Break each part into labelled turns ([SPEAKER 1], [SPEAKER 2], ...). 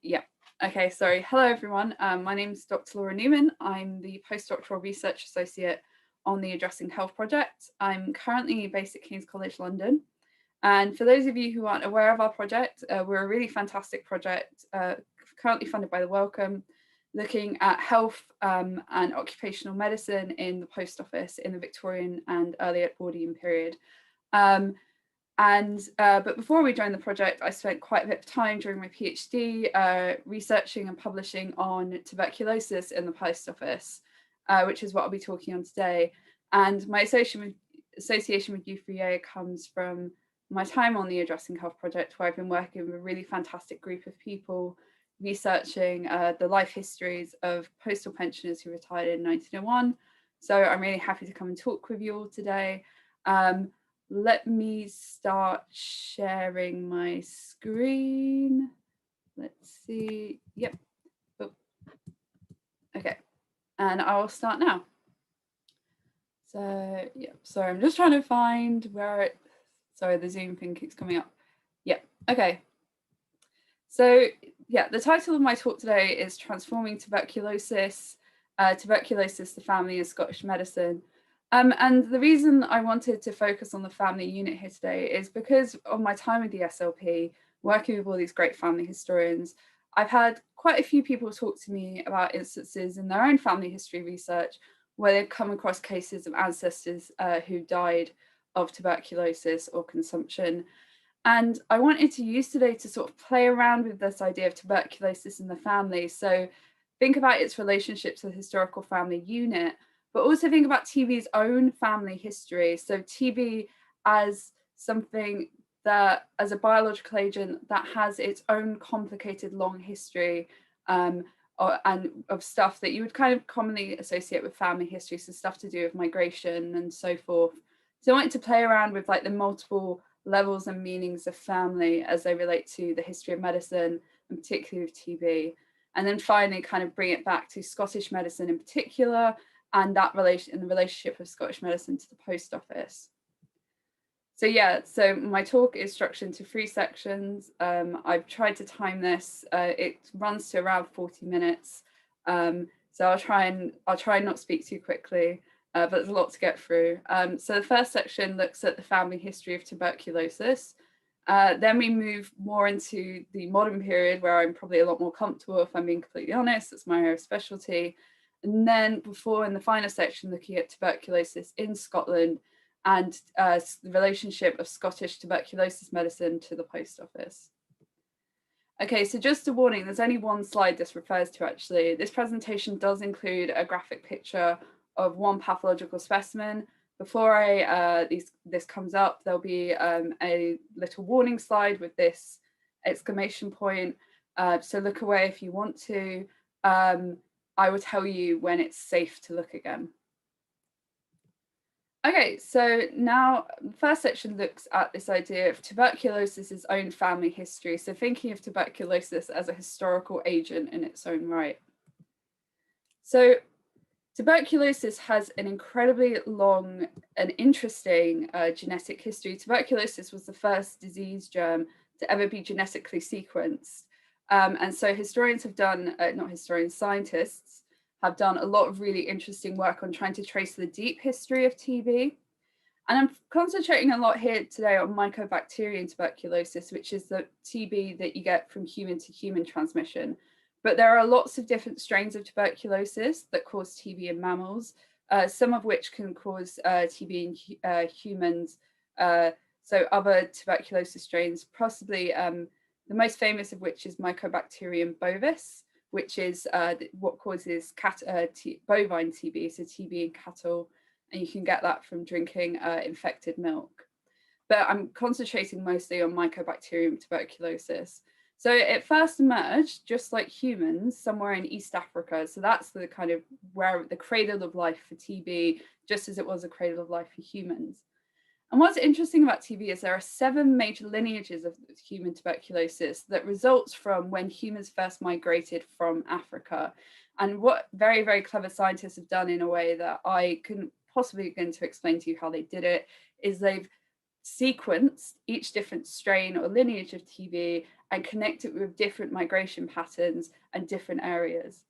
[SPEAKER 1] Yeah. Okay, sorry. Hello, everyone. My name is Dr. Laura Newman. I'm the postdoctoral research associate on the Addressing Health project. I'm currently based at King's College London. And for those of you who aren't aware of our project, we're a really fantastic project currently funded by the Wellcome, looking at health and occupational medicine in the post office in the Victorian and early Edwardian period. But before we joined the project, I spent quite a bit of time during my PhD researching and publishing on tuberculosis in the post office, which is what I'll be talking on today. And my association with U3A comes from my time on the Addressing Health project, where I've been working with a really fantastic group of people researching the life histories of postal pensioners who retired in 1901. So I'm really happy to come and talk with you all today. Let me start sharing my screen. Let's see. Yep. Oh. Okay. And I'll start now. So, yeah, sorry, I'm just trying to find where it, sorry, the Zoom thing keeps coming up. Yeah, okay. So, yeah, the title of my talk today is Transforming Tuberculosis, Tuberculosis, the Family of Scottish Medicine. And the reason I wanted to focus on the family unit here today is because of my time with the SLP, working with all these great family historians, I've had quite a few people talk to me about instances in their own family history research where they've come across cases of ancestors who died of tuberculosis or consumption. And I wanted to use today to sort of play around with this idea of tuberculosis in the family. So think about its relationship to the historical family unit, but also think about TB's own family history. So TB as something that, as a biological agent that has its own complicated long history and of stuff that you would kind of commonly associate with family history, so stuff to do with migration and so forth. So I wanted to play around with like the multiple levels and meanings of family as they relate to the history of medicine, and particularly with TB. And then finally kind of bring it back to Scottish medicine in particular, and that relation in the relationship of Scottish medicine to the post office. So yeah, so my talk is structured into 3 sections. I've tried to time this. It runs to around 40 minutes. So I'll try and not speak too quickly, but there's a lot to get through. So the first section looks at the family history of tuberculosis. Then we move more into the modern period, where I'm probably a lot more comfortable, if I'm being completely honest. It's my area of specialty. And then before, in the final section, looking at tuberculosis in Scotland and the relationship of Scottish tuberculosis medicine to the post office. Okay, so just a warning, there's only one slide this refers to actually. This presentation does include a graphic picture of one pathological specimen. Before this comes up, there'll be a little warning slide with this exclamation point. So look away if you want to. I will tell you when it's safe to look again. Okay, so now the first section looks at this idea of tuberculosis' own family history. So thinking of tuberculosis as a historical agent in its own right. So tuberculosis has an incredibly long and interesting genetic history. Tuberculosis was the first disease germ to ever be genetically sequenced. And so historians have done, not historians, scientists have done a lot of really interesting work on trying to trace the deep history of TB. And I'm concentrating a lot here today on mycobacterium tuberculosis, which is the TB that you get from human to human transmission. But there are lots of different strains of tuberculosis that cause TB in mammals, some of which can cause TB in humans. So other tuberculosis strains, possibly the most famous of which is Mycobacterium bovis, which is what causes bovine TB, so TB in cattle, and you can get that from drinking infected milk. But I'm concentrating mostly on Mycobacterium tuberculosis. So it first emerged, just like humans, somewhere in East Africa. So that's the kind of where the cradle of life for TB, just as it was a cradle of life for humans. And what's interesting about TB is there are 7 major lineages of human tuberculosis that results from when humans first migrated from Africa. And what very, very clever scientists have done in a way that I couldn't possibly begin to explain to you how they did it, is they've sequence each different strain or lineage of TB and connect it with different migration patterns and different areas.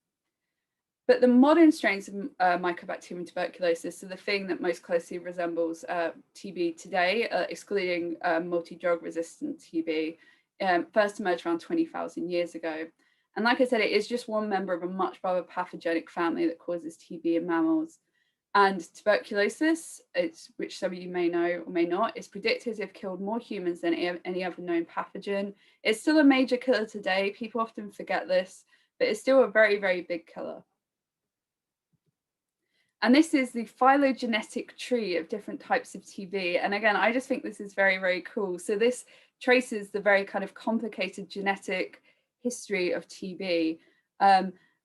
[SPEAKER 1] But the modern strains of Mycobacterium tuberculosis, so the thing that most closely resembles TB today, excluding multi-drug resistant TB, first emerged around 20,000 years ago. And like I said, it is just one member of a much broader pathogenic family that causes TB in mammals. And tuberculosis, which some of you may know or may not, is predicted to have killed more humans than any other known pathogen. It's still a major killer today. People often forget this, but it's still a very, very big killer. And this is the phylogenetic tree of different types of TB. And again, I just think this is very, very cool. So this traces the very kind of complicated genetic history of TB.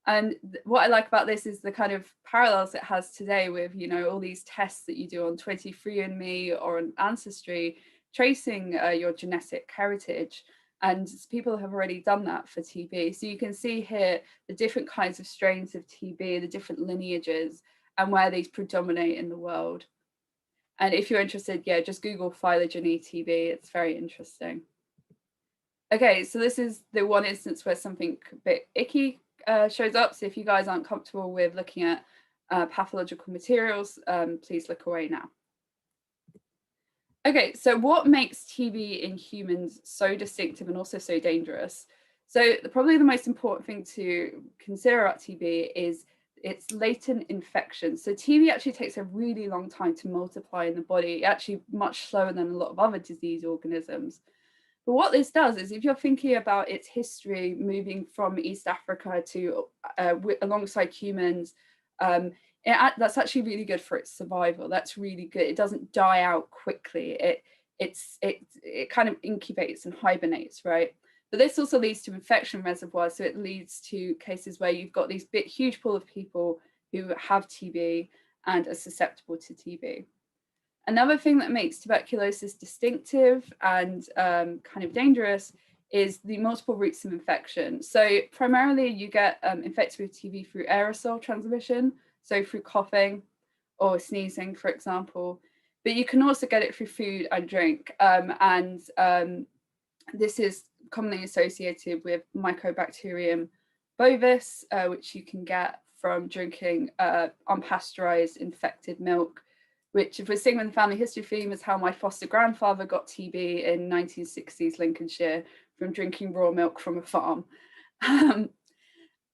[SPEAKER 1] And what I like about this is the kind of parallels it has today with, you know, all these tests that you do on 23andMe or on Ancestry, tracing your genetic heritage. And people have already done that for TB. So you can see here the different kinds of strains of TB, the different lineages, and where these predominate in the world. And if you're interested, yeah, just Google phylogeny TB. It's very interesting. Okay, so this is the one instance where something a bit icky shows up. So if you guys aren't comfortable with looking at pathological materials, please look away now. Okay, so what makes TB in humans so distinctive and also so dangerous? So probably the most important thing to consider about TB is its latent infection. So TB actually takes a really long time to multiply in the body, actually much slower than a lot of other disease organisms. But what this does is, if you're thinking about its history moving from East Africa to alongside humans, that's actually really good for its survival. That's really good. It doesn't die out quickly. It kind of incubates and hibernates, right? But this also leads to infection reservoirs. So it leads to cases where you've got these huge pool of people who have TB and are susceptible to TB. Another thing that makes tuberculosis distinctive and kind of dangerous is the multiple routes of infection. So primarily you get infected with TB through aerosol transmission, so through coughing or sneezing, for example. But you can also get it through food and drink. This is commonly associated with Mycobacterium bovis, which you can get from drinking unpasteurized infected milk, which, if we're sticking with the family history theme, is how my foster grandfather got TB in 1960s Lincolnshire from drinking raw milk from a farm. And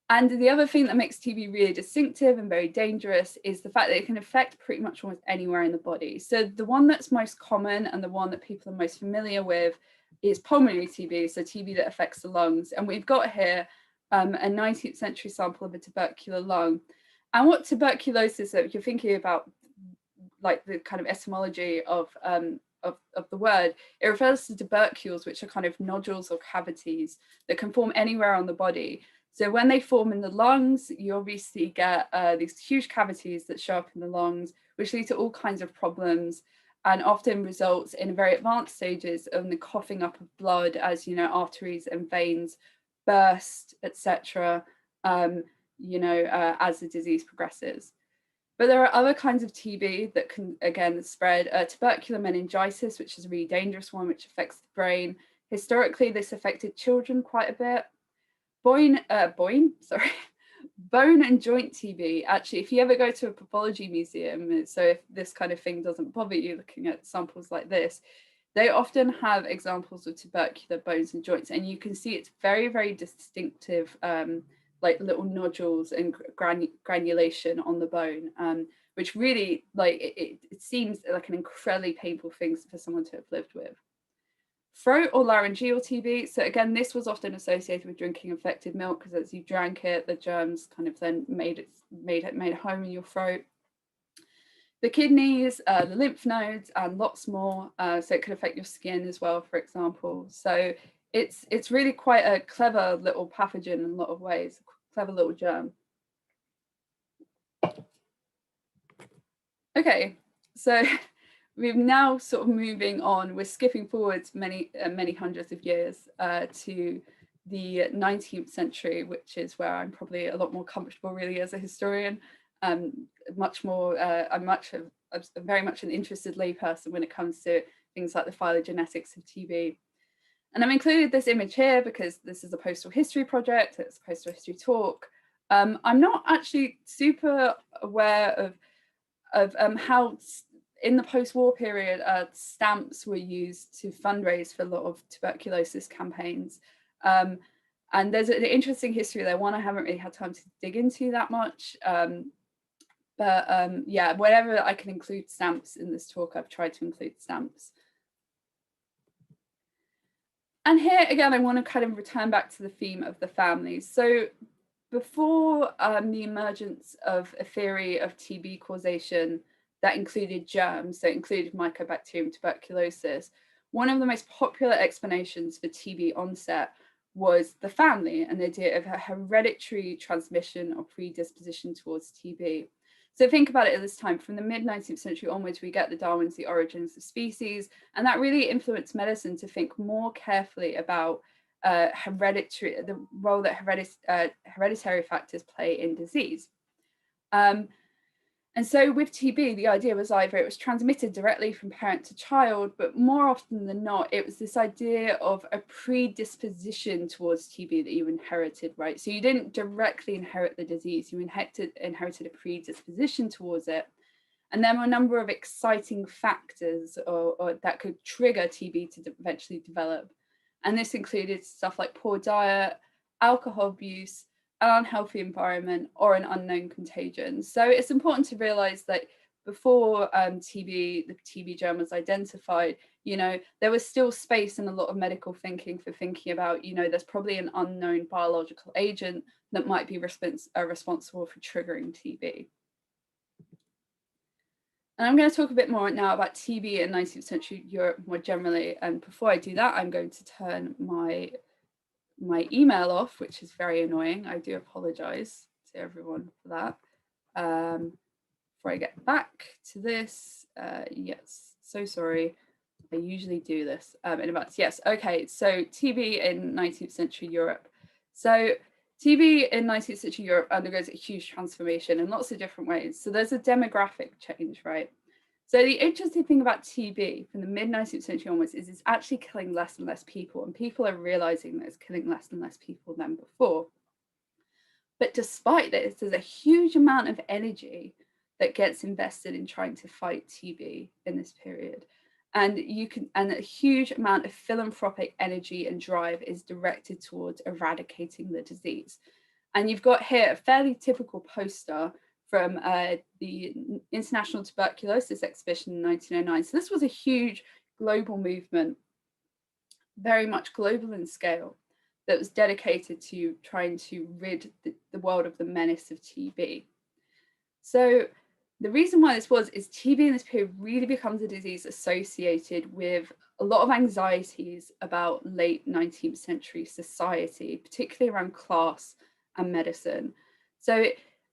[SPEAKER 1] the other thing that makes TB really distinctive and very dangerous is the fact that it can affect pretty much almost anywhere in the body. So the one that's most common and the one that people are most familiar with is pulmonary TB, so TB that affects the lungs. And we've got here a 19th century sample of a tubercular lung. And what tuberculosis, if you're thinking about like the kind of etymology of the word, it refers to tubercules, which are kind of nodules or cavities that can form anywhere on the body. So when they form in the lungs, you obviously get these huge cavities that show up in the lungs, which lead to all kinds of problems and often results in very advanced stages of the coughing up of blood as, you know, arteries and veins burst, etc., as the disease progresses. But there are other kinds of TB that can, again, spread. Tubercular meningitis, which is a really dangerous one, which affects the brain. Historically, this affected children quite a bit. Bone and joint TB. Actually, if you ever go to a pathology museum, so if this kind of thing doesn't bother you looking at samples like this, they often have examples of tubercular bones and joints, and you can see it's very, very distinctive, like little nodules and granulation on the bone, which really, like, it seems like an incredibly painful thing for someone to have lived with. Throat or laryngeal TB. So again, this was often associated with drinking infected milk, because as you drank it, the germs kind of then made a home in your throat. The kidneys, the lymph nodes, and lots more. So it could affect your skin as well, for example. So it's really quite a clever little pathogen in a lot of ways, a clever little germ. Okay, so we're now sort of moving on. We're skipping forwards many hundreds of years to the 19th century, which is where I'm probably a lot more comfortable really as a historian. I'm very much an interested layperson when it comes to things like the phylogenetics of TB. And I've included this image here because this is a postal history project, it's a postal history talk. I'm not actually super aware of how in the post-war period, stamps were used to fundraise for a lot of tuberculosis campaigns. And there's an interesting history there, one I haven't really had time to dig into that much. Yeah, whenever I can include stamps in this talk, I've tried to include stamps. And here again, I want to kind of return back to the theme of the families. So before the emergence of a theory of TB causation that included germs, so it included Mycobacterium tuberculosis, one of the most popular explanations for TB onset was the family and the idea of a hereditary transmission or predisposition towards TB. So think about it at this time, from the mid-19th century onwards, we get the Darwin's The Origins of Species, and that really influenced medicine to think more carefully about the role that hereditary factors play in disease. And so with TB, the idea was either it was transmitted directly from parent to child, but more often than not, it was this idea of a predisposition towards TB that you inherited, right? So you didn't directly inherit the disease, you inherited a predisposition towards it. And there were a number of exciting factors or that could trigger TB to eventually develop. And this included stuff like poor diet, alcohol abuse, an unhealthy environment, or an unknown contagion. So it's important to realize that before the TB germ was identified, there was still space in a lot of medical thinking for thinking about, there's probably an unknown biological agent that might be responsible for triggering TB. And I'm going to talk a bit more now about TB in 19th century Europe more generally. And before I do that, I'm going to turn my email off, which is very annoying. I do apologize to everyone for that. Before I get back to this, yes, so sorry. I usually do this in advance. Yes, okay, so TB in 19th century Europe. So TB in 19th century Europe undergoes a huge transformation in lots of different ways. So there's a demographic change, right? So the interesting thing about TB from the mid-19th century onwards is it's actually killing less and less people, and people are realizing that it's killing less and less people than before. But despite this, there's a huge amount of energy that gets invested in trying to fight TB in this period. And a huge amount of philanthropic energy and drive is directed towards eradicating the disease. And you've got here a fairly typical poster from the International Tuberculosis Exhibition in 1909. So this was a huge global movement, very much global in scale, that was dedicated to trying to rid the world of the menace of TB. So the reason why this is TB in this period really becomes a disease associated with a lot of anxieties about late 19th century society, particularly around class and medicine. So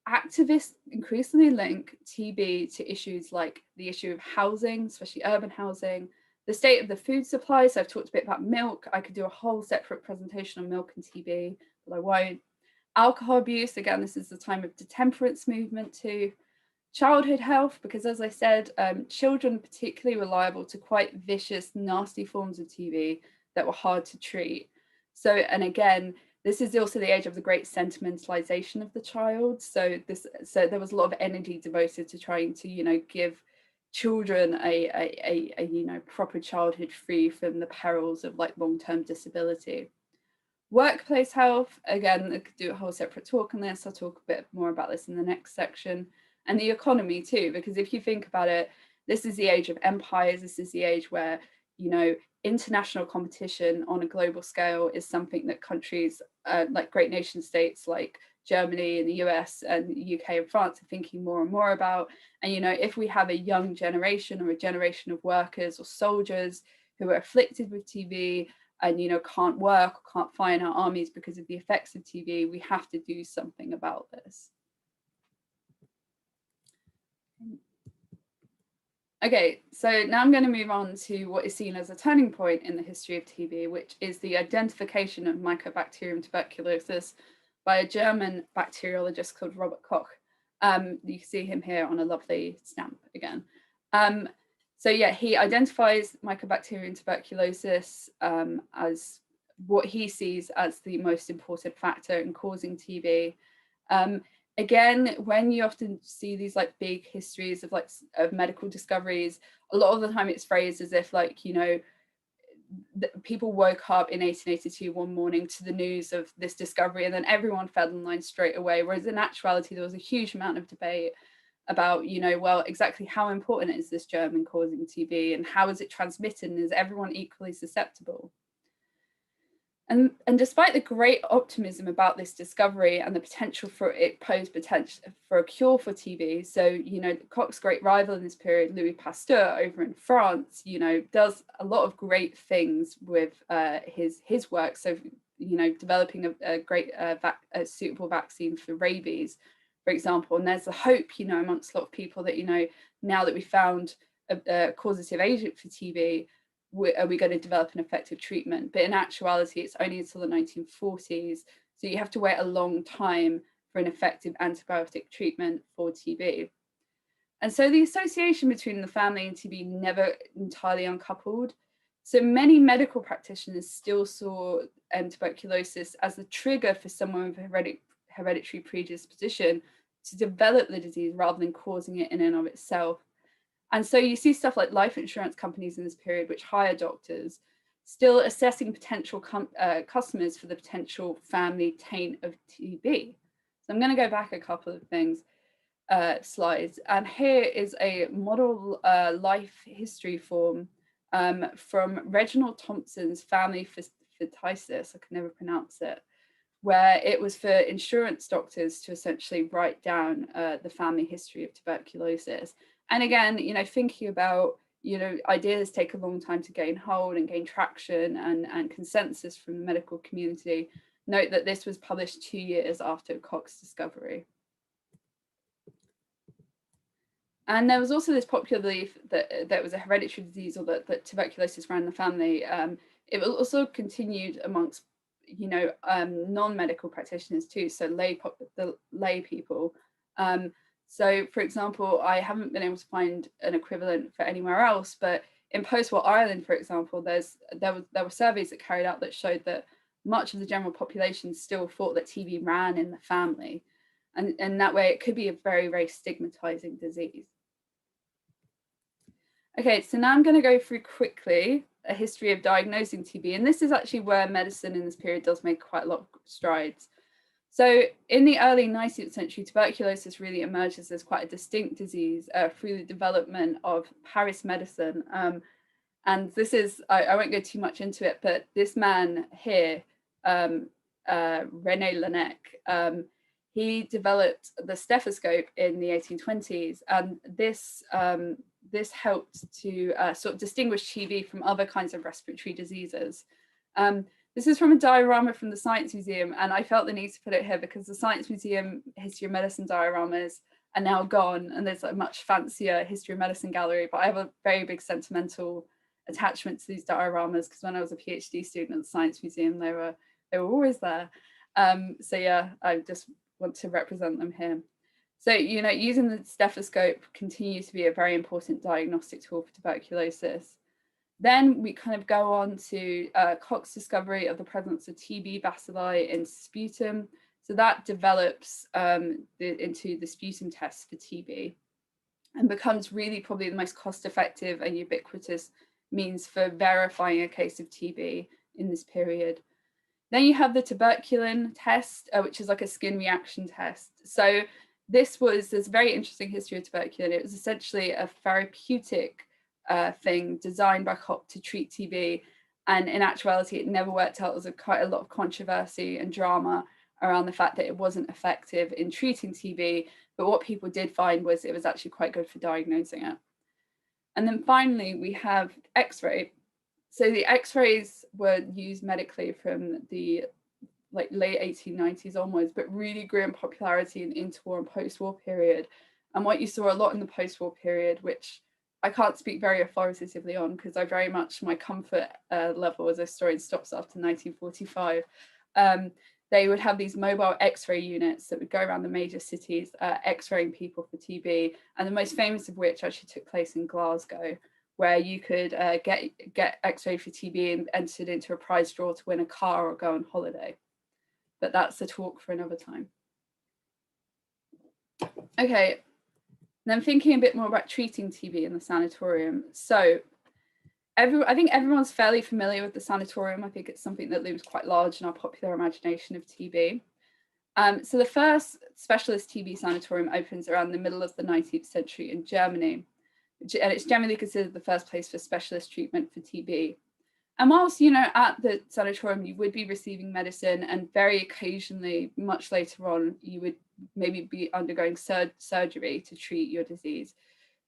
[SPEAKER 1] activists increasingly link TB to issues like the issue of housing, especially urban housing, the state of the food supply. So I've talked a bit about milk. I could do a whole separate presentation on milk and TB, but I won't. Alcohol abuse, again, this is the time of the temperance movement too. Childhood health, because as I said, children particularly were liable to quite vicious, nasty forms of TB that were hard to treat. So, and again, this is also the age of the great sentimentalization of the child. So there was a lot of energy devoted to trying to, give children a proper childhood free from the perils of like long-term disability. Workplace health, again, I could do a whole separate talk on this. I'll talk a bit more about this in the next section. And the economy too, because if you think about it, this is the age of empires. This is the age where, international competition on a global scale is something that countries like great nation states like Germany and the US and the UK and France are thinking more and more about. And, if we have a young generation or a generation of workers or soldiers who are afflicted with TB and, can't work, or can't fight in our armies because of the effects of TB, we have to do something about this. Okay, so now I'm going to move on to what is seen as a turning point in the history of TB, which is the identification of Mycobacterium tuberculosis by a German bacteriologist called Robert Koch. You can see him here on a lovely stamp again. So So yeah, he identifies mycobacterium tuberculosis as what he sees as the most important factor in causing TB. Again, when you often see these like big histories of like of medical discoveries, a lot of the time it's phrased as if like, you know, people woke up in 1882 one morning to the news of this discovery and then everyone fell in line straight away. Whereas in actuality, there was a huge amount of debate about, you know, well, exactly how important is this germ in causing TB and how is it transmitted and is everyone equally susceptible? And despite the great optimism about this discovery and the potential for it posed potential for a cure for TB, so, you know, Koch's great rival in this period, Louis Pasteur over in France, you know, does a lot of great things with his work. So, you know, developing a great a suitable vaccine for rabies, for example. And there's a hope, you know, amongst a lot of people that, you know, now that we found a causative agent for TB, are we going to develop an effective treatment? But in actuality, it's only until the 1940s. So you have to wait a long time for an effective antibiotic treatment for TB. And so the association between the family and TB never entirely uncoupled. So many medical practitioners still saw tuberculosis as the trigger for someone with a hereditary predisposition to develop the disease rather than causing it in and of itself. And so you see stuff like life insurance companies in this period, which hire doctors, still assessing potential customers for the potential family taint of TB. So I'm going to go back a couple of things, slides. And here is a model life history form from Reginald Thompson's family phytitis, I can never pronounce it, where it was for insurance doctors to essentially write down the family history of tuberculosis. And again, you know, thinking about, you know, ideas take a long time to gain hold and gain traction and consensus from the medical community. Note that this was published 2 years after Koch's discovery. And there was also this popular belief that there was a hereditary disease or that tuberculosis ran in the family. It was also continued amongst, you know, non-medical practitioners too, so the lay people. So, for example, I haven't been able to find an equivalent for anywhere else, but in post-war Ireland, for example, there were surveys that carried out that showed that much of the general population still thought that TB ran in the family, and that way it could be a very, very stigmatizing disease. Okay, so now I'm going to go through quickly a history of diagnosing TB, and this is actually where medicine in this period does make quite a lot of strides. So in the early 19th century, tuberculosis really emerges as quite a distinct disease through the development of Paris medicine. And this is, I won't go too much into it, but this man here, René Laennec, he developed the stethoscope in the 1820s, and this helped to sort of distinguish TB from other kinds of respiratory diseases. This is from a diorama from the Science Museum, and I felt the need to put it here because the Science Museum History of Medicine dioramas are now gone, and there's a much fancier History of Medicine gallery, but I have a very big sentimental attachment to these dioramas because when I was a PhD student at the Science Museum, they were always there. So yeah, I just want to represent them here. So, you know, using the stethoscope continues to be a very important diagnostic tool for tuberculosis. Then we kind of go on to Koch's discovery of the presence of TB bacilli in sputum. So that develops into the sputum test for TB and becomes really probably the most cost-effective and ubiquitous means for verifying a case of TB in this period. Then you have the tuberculin test, which is like a skin reaction test. So there's a very interesting history of tuberculin. It was essentially a therapeutic thing designed by Koch to treat TB. And in actuality, it never worked out. There was quite a lot of controversy and drama around the fact that it wasn't effective in treating TB. But what people did find was it was actually quite good for diagnosing it. And then finally, we have X-ray. So the X-rays were used medically from the late 1890s onwards, but really grew in popularity in the interwar and post-war period. And what you saw a lot in the post-war period, which I can't speak very authoritatively on because I very much, my comfort level as a historian stops after 1945. They would have these mobile X-ray units that would go around the major cities X-raying people for TB, and the most famous of which actually took place in Glasgow, where you could get x-rayed for TB and entered into a prize draw to win a car or go on holiday. But that's a talk for another time. Okay, then thinking a bit more about treating TB in the sanatorium. So I think everyone's fairly familiar with the sanatorium. I think it's something that looms quite large in our popular imagination of TB. So the first specialist TB sanatorium opens around the middle of the 19th century in Germany, and it's generally considered the first place for specialist treatment for TB. And whilst, you know, at the sanatorium, you would be receiving medicine, and very occasionally, much later on, you would maybe be undergoing surgery to treat your disease.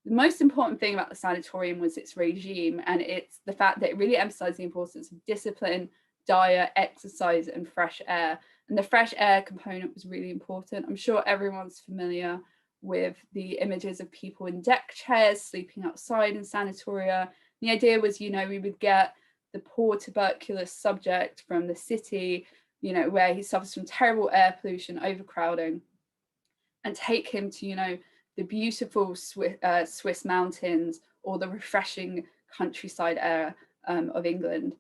[SPEAKER 1] The most important thing about the sanatorium was its regime, and it's the fact that it really emphasized the importance of discipline, diet, exercise, and fresh air. And the fresh air component was really important. I'm sure everyone's familiar with the images of people in deck chairs sleeping outside in sanatoria. The idea was, you know, we would get the poor tuberculous subject from the city, you know, where he suffers from terrible air pollution, overcrowding, and take him to, you know, the beautiful Swiss mountains or the refreshing countryside air of England.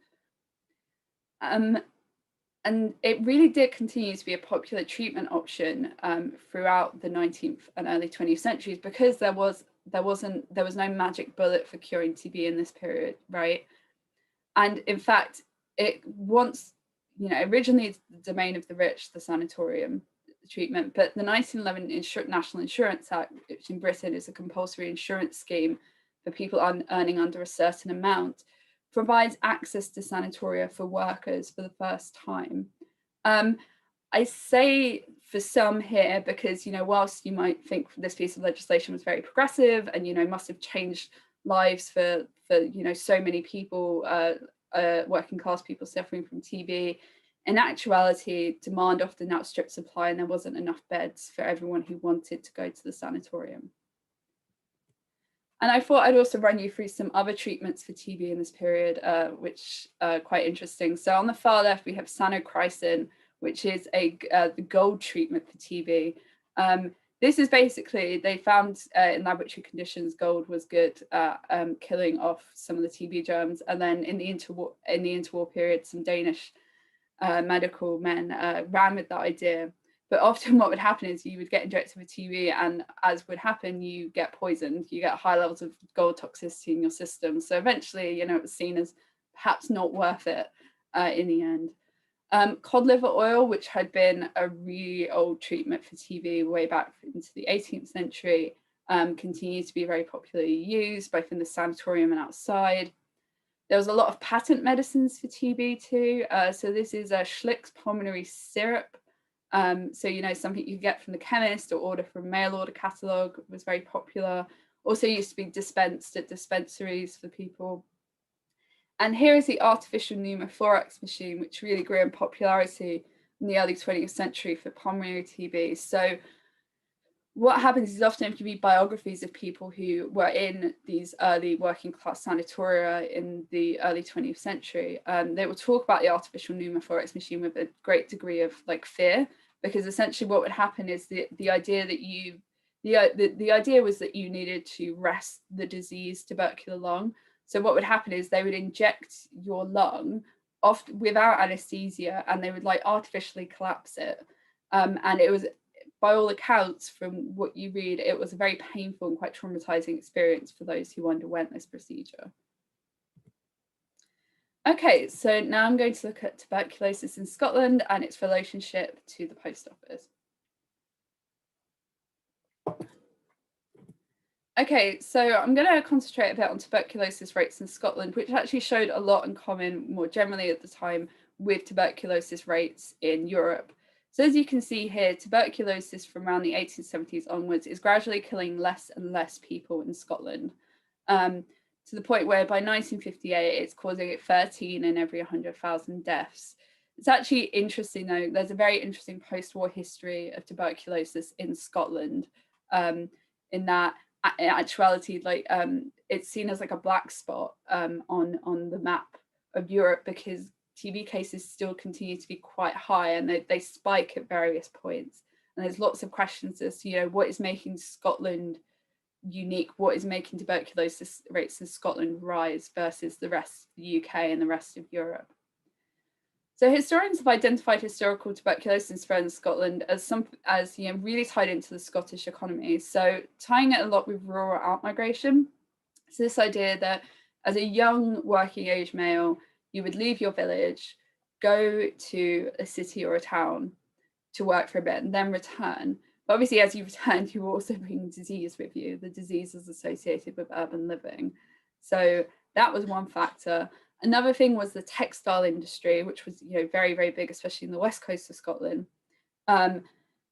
[SPEAKER 1] And it really did continue to be a popular treatment option throughout the 19th and early 20th centuries, because there was no magic bullet for curing TB in this period, right? And in fact, it once, you know, originally it's the domain of the rich, the sanatorium treatment, but the 1911 National Insurance Act, which in Britain is a compulsory insurance scheme for people earning under a certain amount, provides access to sanatoria for workers for the first time. I say for some here because, you know, whilst you might think this piece of legislation was very progressive and, you know, must have changed lives for you know, so many people, working class people suffering from TB, in actuality, demand often outstripped supply, and there wasn't enough beds for everyone who wanted to go to the sanatorium. And I thought I'd also run you through some other treatments for TB in this period, which are quite interesting. So on the far left, we have sanochrysine, which is the gold treatment for TB. This is basically, they found in laboratory conditions, gold was good at killing off some of the TB germs. And then in the interwar period, some Danish medical men ran with that idea. But often what would happen is you would get injected with TB, and as would happen, you get poisoned. You get high levels of gold toxicity in your system. So eventually, you know, it was seen as perhaps not worth it in the end. Cod liver oil, which had been a really old treatment for TB way back into the 18th century, continues to be very popularly used, both in the sanatorium and outside. There was a lot of patent medicines for TB too. So this is a Schlick's pulmonary syrup. So, you know, something you get from the chemist or order from mail order catalogue, was very popular. Also used to be dispensed at dispensaries for people. And here is the artificial pneumothorax machine, which really grew in popularity in the early 20th century for pulmonary TB. So what happens is often if you read biographies of people who were in these early working class sanatoria in the early 20th century, they will talk about the artificial pneumothorax machine with a great degree of like fear, because essentially what would happen is the idea was that you needed to rest the diseased tubercular lung. So what would happen is they would inject your lung often without anesthesia, and they would like artificially collapse it. And it was, by all accounts, from what you read, it was a very painful and quite traumatizing experience for those who underwent this procedure. Okay, so now I'm going to look at tuberculosis in Scotland and its relationship to the Post Office. Okay, so I'm going to concentrate a bit on tuberculosis rates in Scotland, which actually showed a lot in common more generally at the time with tuberculosis rates in Europe. So as you can see here, tuberculosis from around the 1870s onwards is gradually killing less and less people in Scotland, to the point where by 1958, it's causing 13 in every 100,000 deaths. It's actually interesting though, there's a very interesting post-war history of tuberculosis in Scotland, in that in actuality, like it's seen as like a black spot on the map of Europe, because TB cases still continue to be quite high, and they spike at various points. And there's lots of questions as to, you know, what is making Scotland unique, what is making tuberculosis rates in Scotland rise versus the rest of the UK and the rest of Europe. So historians have identified historical tuberculosis spread in Scotland as really tied into the Scottish economy. So tying it a lot with rural outmigration. So this idea that as a young working age male, you would leave your village, go to a city or a town to work for a bit and then return. But obviously, as you returned, you were also bringing disease with you, the diseases associated with urban living. So that was one factor. Another thing was the textile industry, which was very, very big, especially in the west coast of Scotland.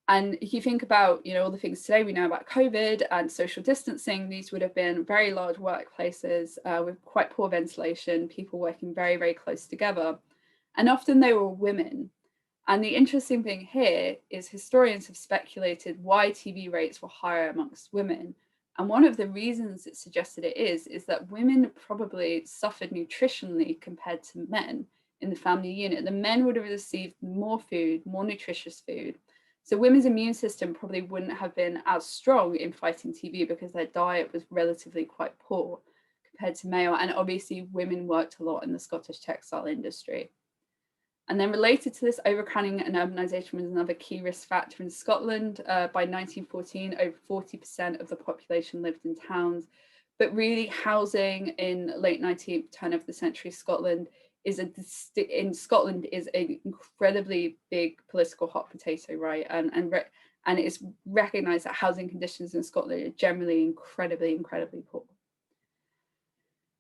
[SPEAKER 1] And if you think about all the things today we know about COVID and social distancing, these would have been very large workplaces with quite poor ventilation, people working very, very close together. And often they were women. And the interesting thing here is historians have speculated why TB rates were higher amongst women. And one of the reasons it suggested it is that women probably suffered nutritionally compared to men in the family unit. The men would have received more food, more nutritious food. So women's immune system probably wouldn't have been as strong in fighting TB because their diet was relatively quite poor compared to male. And obviously women worked a lot in the Scottish textile industry. And then related to this, overcrowding and urbanisation was another key risk factor in Scotland. By 1914, over 40% of the population lived in towns. But really, housing in late 19th, turn of the century Scotland is an incredibly big political hot potato, right? And it's recognised that housing conditions in Scotland are generally incredibly poor.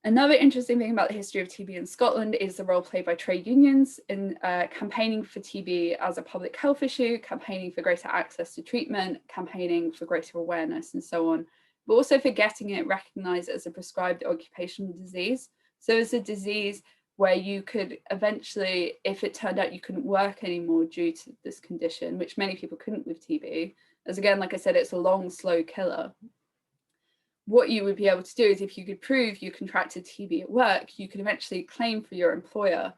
[SPEAKER 1] Another interesting thing about the history of TB in Scotland is the role played by trade unions in campaigning for TB as a public health issue, campaigning for greater access to treatment, campaigning for greater awareness, and so on, but also for getting it recognised as a prescribed occupational disease. So it's a disease where you could eventually, if it turned out you couldn't work anymore due to this condition, which many people couldn't with TB, as again, like I said, it's a long, slow killer. What you would be able to do is if you could prove you contracted TB at work, you could eventually claim for your employer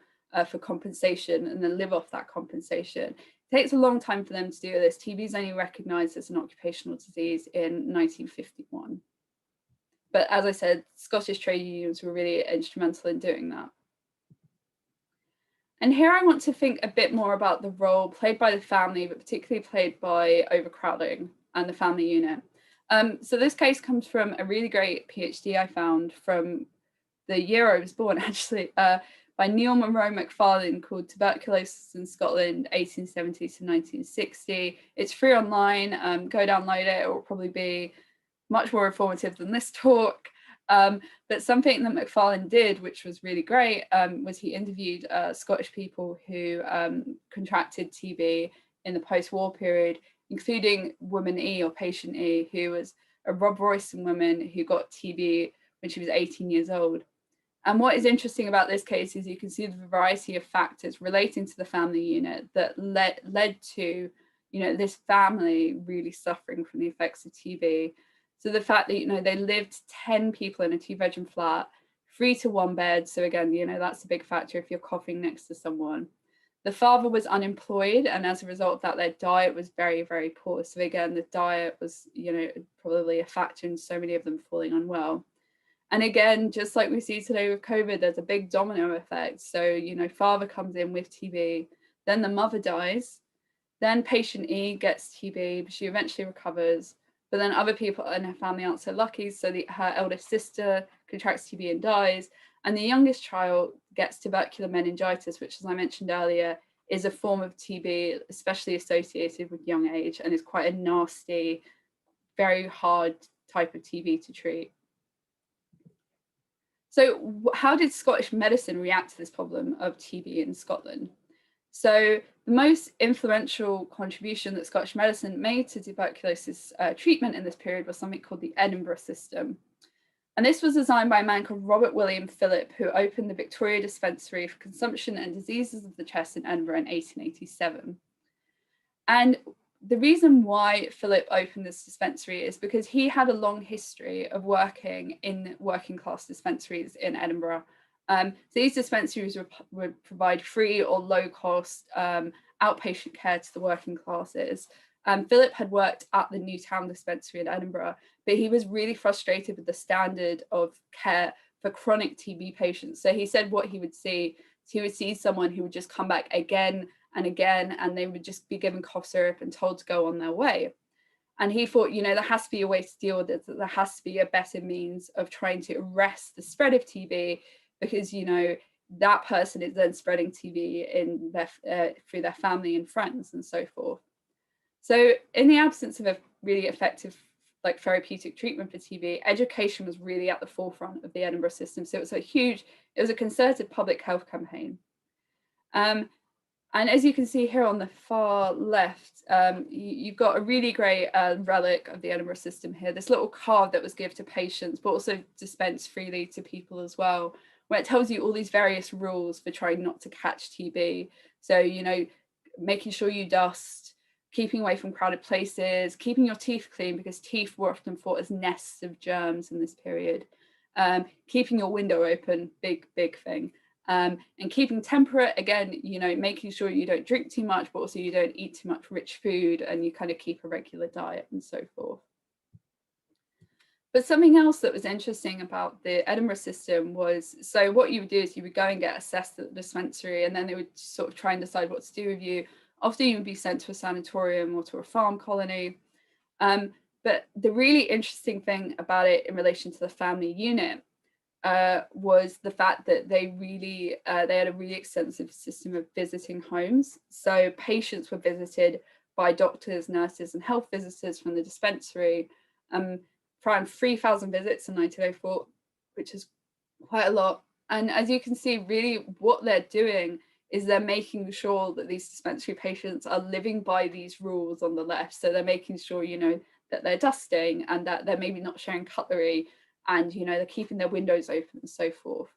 [SPEAKER 1] for compensation and then live off that compensation. It takes a long time for them to do this. TB is only recognised as an occupational disease in 1951. But as I said, Scottish trade unions were really instrumental in doing that. And here I want to think a bit more about the role played by the family, but particularly played by overcrowding and the family unit. So this case comes from a really great PhD I found from the year I was born, actually, by Neil Monroe McFarlane, called Tuberculosis in Scotland, 1870 to 1960. It's free online. Go download it. It will probably be much more informative than this talk. But something that McFarlane did, which was really great, was he interviewed Scottish people who contracted TB in the post-war period, including woman E or patient E, who was a Rob Royston woman who got TB when she was 18 years old. And what is interesting about this case is you can see the variety of factors relating to the family unit that led to, this family really suffering from the effects of TB. So the fact that, they lived 10 people in a 2-bedroom flat, 3 to 1 bed. So again, that's a big factor if you're coughing next to someone. The father was unemployed, and as a result of that, their diet was very, very poor. So again, the diet was, probably a factor in so many of them falling unwell. And again, just like we see today with COVID, there's a big domino effect. So, father comes in with TB, then the mother dies, then patient E gets TB, but she eventually recovers. But then other people in her family aren't so lucky. So her eldest sister contracts TB and dies. And the youngest child gets tubercular meningitis, which, as I mentioned earlier, is a form of TB, especially associated with young age, and is quite a nasty, very hard type of TB to treat. So how did Scottish medicine react to this problem of TB in Scotland? So the most influential contribution that Scottish medicine made to tuberculosis treatment in this period was something called the Edinburgh system. And this was designed by a man called Robert William Phillip, who opened the Victoria Dispensary for Consumption and Diseases of the Chest in Edinburgh in 1887. And the reason why Phillip opened this dispensary is because he had a long history of working in working class dispensaries in Edinburgh. So these dispensaries would provide free or low cost outpatient care to the working classes. Philip had worked at the Newtown dispensary in Edinburgh, but he was really frustrated with the standard of care for chronic TB patients. So he said what he would see someone who would just come back again and again, and they would just be given cough syrup and told to go on their way. And he thought, there has to be a way to deal with this, that there has to be a better means of trying to arrest the spread of TB, because, that person is then spreading TB in through their family and friends and so forth. So in the absence of a really effective therapeutic treatment for TB, education was really at the forefront of the Edinburgh system. So it was a concerted public health campaign. And as you can see here on the far left, you've got a really great relic of the Edinburgh system here, this little card that was given to patients, but also dispensed freely to people as well, where it tells you all these various rules for trying not to catch TB. So, making sure you dust, keeping away from crowded places, keeping your teeth clean, because teeth were often thought as nests of germs in this period, keeping your window open, big thing. And keeping temperate, again, making sure you don't drink too much, but also you don't eat too much rich food, and you kind of keep a regular diet and so forth. But something else that was interesting about the Edinburgh system was, so what you would do is you would go and get assessed at the dispensary, and then they would sort of try and decide what to do with you. Often you would be sent to a sanatorium or to a farm colony. But the really interesting thing about it in relation to the family unit was the fact that they had a really extensive system of visiting homes. So patients were visited by doctors, nurses, and health visitors from the dispensary. Around 3,000 visits in 1904, which is quite a lot. And as you can see, really what they're doing is they're making sure that these dispensary patients are living by these rules on the left. So they're making sure, that they're dusting, and that they're maybe not sharing cutlery, and they're keeping their windows open and so forth.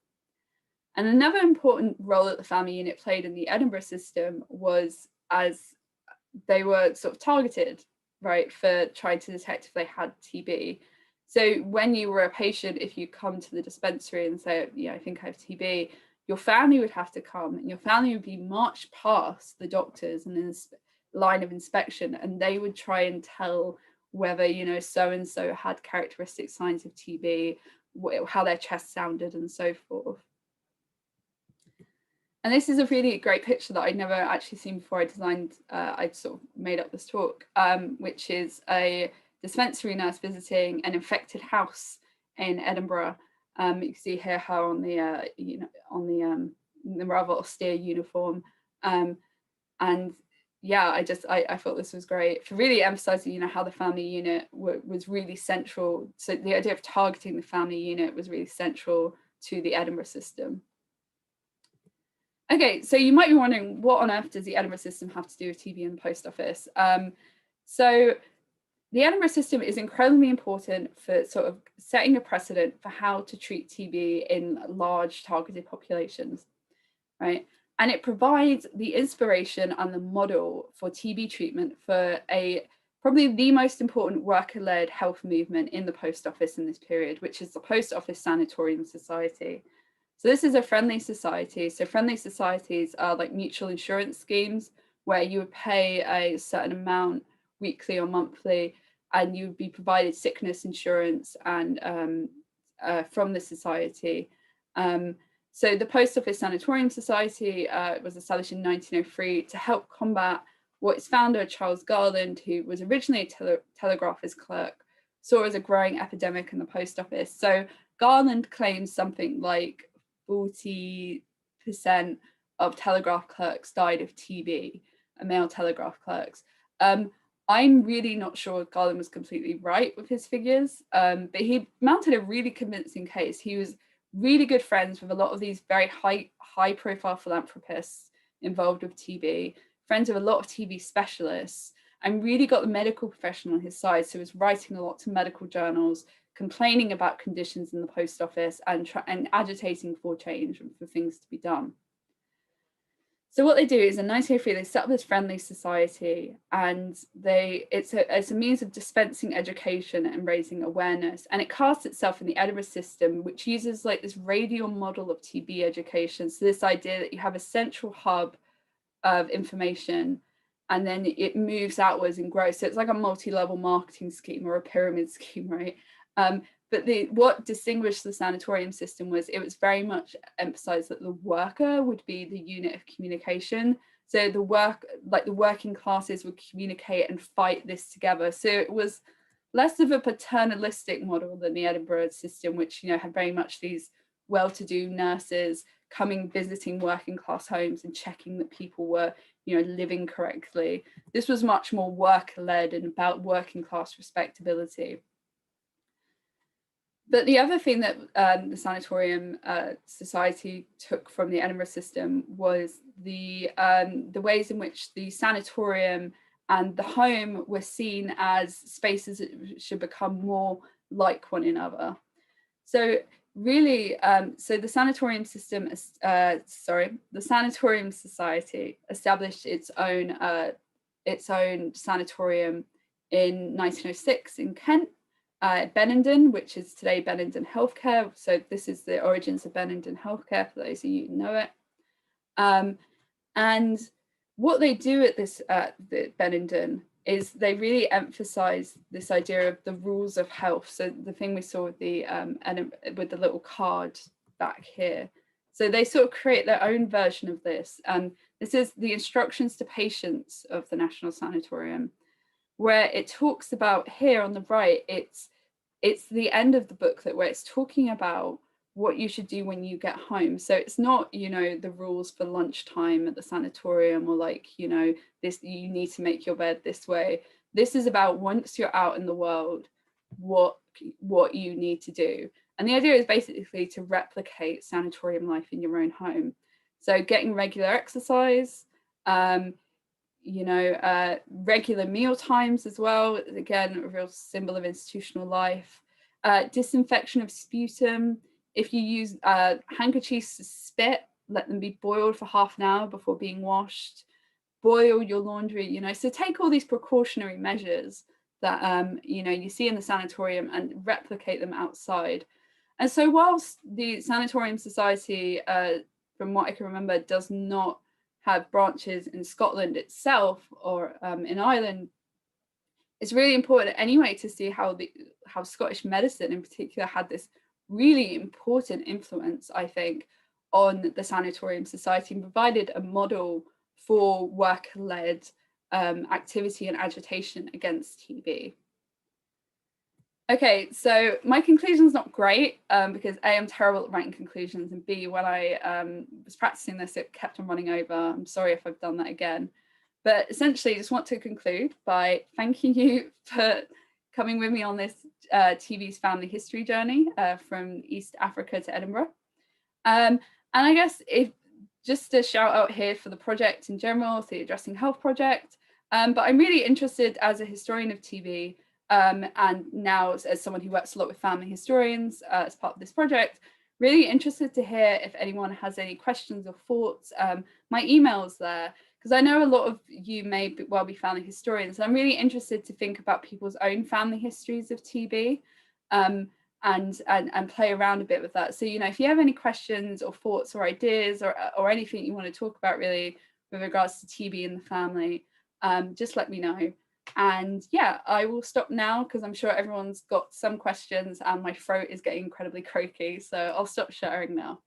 [SPEAKER 1] And another important role that the family unit played in the Edinburgh system was as they were sort of targeted, right, for trying to detect if they had TB. So when you were a patient, if you come to the dispensary and say, I think I have TB, your family would have to come, and your family would be marched past the doctors and in this line of inspection, and they would try and tell whether, so-and-so had characteristic signs of TB, how their chest sounded and so forth. And this is a really great picture that I'd never actually seen before I designed, I'd sort of made up this talk, which is a dispensary nurse visiting an infected house in Edinburgh. You can see here her on the, the rather austere uniform. And yeah, I thought this was great for really emphasizing, how the family unit was really central. So the idea of targeting the family unit was really central to the Edinburgh system. Okay, so you might be wondering, what on earth does the Edinburgh system have to do with TB in the post office? So the Edinburgh system is incredibly important for sort of setting a precedent for how to treat TB in large targeted populations, right? And it provides the inspiration and the model for TB treatment for probably the most important worker-led health movement in the post office in this period, which is the Post Office Sanatorium Society. So this is a friendly society. So friendly societies are like mutual insurance schemes where you would pay a certain amount weekly or monthly, and you would be provided sickness insurance and from the society. So the Post Office Sanatorium Society was established in 1903 to help combat what its founder, Charles Garland, who was originally a telegraphist clerk, saw as a growing epidemic in the post office. So Garland claims something like 40% of telegraph clerks died of TB, male telegraph clerks. I'm really not sure Garland was completely right with his figures, but he mounted a really convincing case. He was really good friends with a lot of these very high profile philanthropists involved with TB, friends with a lot of TB specialists, and really got the medical profession on his side. So he was writing a lot to medical journals, complaining about conditions in the post office, and agitating for change and for things to be done. So what they do is in 1903, they set up this friendly society, and it's a means of dispensing education and raising awareness. And it casts itself in the Edinburgh system, which uses like this radial model of TB education. So this idea that you have a central hub of information, and then it moves outwards and grows. So it's like a multi-level marketing scheme or a pyramid scheme, right? But what distinguished the sanatorium system was it was very much emphasized that the worker would be the unit of communication. So the working classes would communicate and fight this together. So it was less of a paternalistic model than the Edinburgh system, which, you know, had very much these well-to-do nurses coming, visiting working class homes and checking that people were, you know, living correctly. This was much more work-led and about working class respectability. But the other thing that the Sanatorium Society took from the Edinburgh system was the ways in which the sanatorium and the home were seen as spaces that should become more like one another. So really, so the Sanatorium system, the Sanatorium Society established its own sanatorium in 1906 in Kent. Benenden, which is today Benenden Healthcare. So this is the origins of Benenden Healthcare, for those of you who know it. And what they do at this the Benenden is they really emphasize this idea of the rules of health. So the thing we saw with the little card back here. So they sort of create their own version of this. And this is the instructions to patients of the National Sanatorium, where it talks about here on the right, it's the end of the book where it's talking about what you should do when you get home. So it's not, you know, the rules for lunchtime at the sanatorium, or like, you know, this, you need to make your bed this way. This is about once you're out in the world, what you need to do. And the idea is basically to replicate sanatorium life in your own home. So getting regular exercise, you know, regular meal times as well. Again, a real symbol of institutional life. Disinfection of sputum. If you use handkerchiefs to spit, let them be boiled for half an hour before being washed. Boil your laundry, you know. So take all these precautionary measures that, you know, you see in the sanatorium and replicate them outside. And so whilst the Sanatorium Society, from what I can remember, does not have branches in Scotland itself or in Ireland, it's really important anyway to see how Scottish medicine in particular had this really important influence, I think, on the Sanatorium Society and provided a model for work-led activity and agitation against TB. Okay, so my conclusion's not great because A, I'm terrible at writing conclusions, and B, when I was practicing this, it kept on running over. I'm sorry if I've done that again. But essentially, I just want to conclude by thanking you for coming with me on this TB's family history journey from East Africa to Edinburgh. And I guess just a shout out here for the project in general, the Addressing Health project. But I'm really interested as a historian of TB, and now as someone who works a lot with family historians as part of this project, really interested to hear if anyone has any questions or thoughts. My email's there, because I know a lot of you may well be family historians. I'm really interested to think about people's own family histories of TB and play around a bit with that. So, you know, if you have any questions or thoughts or ideas or anything you want to talk about really with regards to TB in the family, just let me know. And yeah, I will stop now because I'm sure everyone's got some questions and my throat is getting incredibly croaky. So I'll stop sharing now.